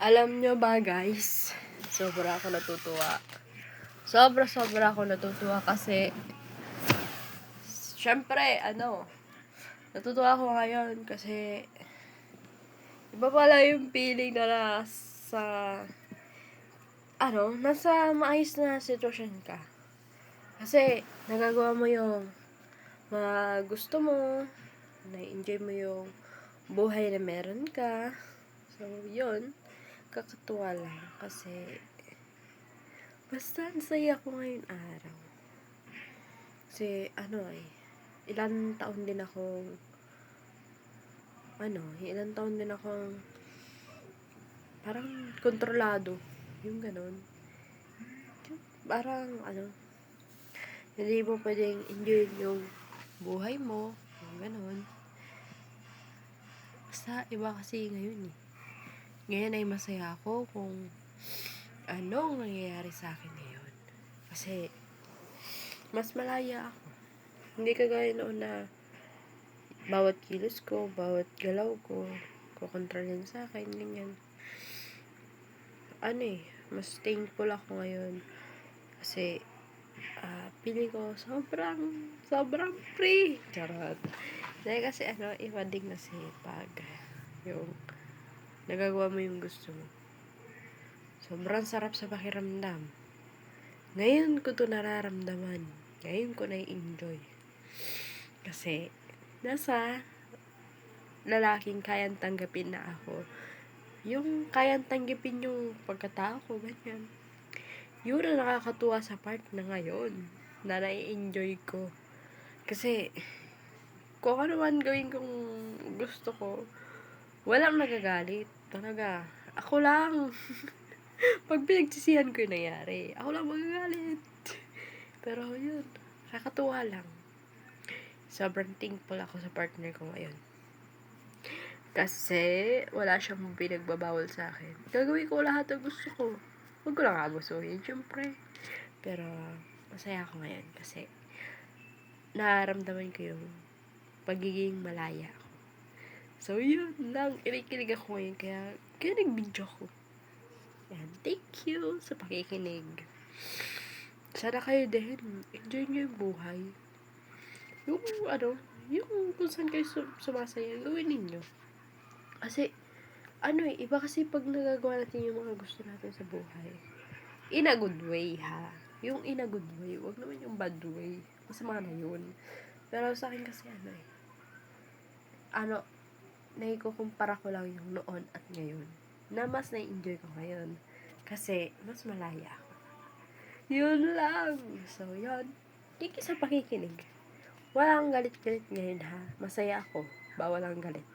Alam nyo ba guys, sobra ako natutuwa. Sobra ako natutuwa kasi syempre, natutuwa ako ngayon kasi iba pala yung feeling na nasa maayos na sitwasyon ka. Kasi nagagawa mo yung mga gusto mo, na-enjoy mo yung buhay na meron ka. So, yun, kakatuwa lang kasi basta ang saya ko ngayon araw. Kasi ilan taon din akong parang kontrolado, yung ganun. Parang hindi mo pwedeng enjoy yung buhay mo, yung ganun. Basta iba kasi ngayon eh. Ngayon ay masaya ako kung anong nangyayari sa akin ngayon. Kasi mas malaya ako. Hindi kagaya noon na bawat kilos ko, bawat galaw ko, kukontrolin sa akin, ganyan. Mas thankful ako ngayon. Kasi, feeling ko sobrang free. Charot. Dahil kasi iba din kasi pag yung nagagawa mo yung gusto mo. Sobrang sarap sa pakiramdam. Ngayon ko to nararamdaman. Ngayon ko na-enjoy. Kasi, nasa lalaking kayang tanggapin na ako. Yung kayang tanggapin yung pagkatao ko, ganyan. Yun ang nakakatuwa sa part na ngayon na nai-enjoy ko. Kasi, kung ano man gawin kong gusto ko, walang nagagalit. Talaga, ako lang. Pag pinagsisihan ko yung nangyari, ako lang magagalit. Pero yun, kakatuwa lang. Sobrang thankful ako sa partner ko ngayon. Kasi, wala siyang pinagbabawal sa akin. Gagawin ko lahat ng gusto ko. Huwag ko lang abusuhin, syempre. Pero, masaya ako ngayon kasi nararamdaman ko yung pagiging malaya ako. So, yun lang. Kinikilig ako ngayon. Kaya nag-video ko. Yan. Thank you sa pakikinig. Sana kayo din. Enjoy nyo yung buhay. Yung kung saan kayo sumasaya, gawin ninyo. Kasi, iba kasi pag nagagawa natin yung mga gusto natin sa buhay. In a good way, ha? Yung in a good way. Huwag naman yung bad way. Masama na yun. Pero sa akin kasi naikukumpara ko lang yung noon at ngayon. Na mas na-enjoy ko ngayon. Kasi, mas malaya ako. Yun lang. So, yun. Thank you sa pakikinig. Walang galit-galit ngayon, ha? Masaya ako. Bawal ang galit.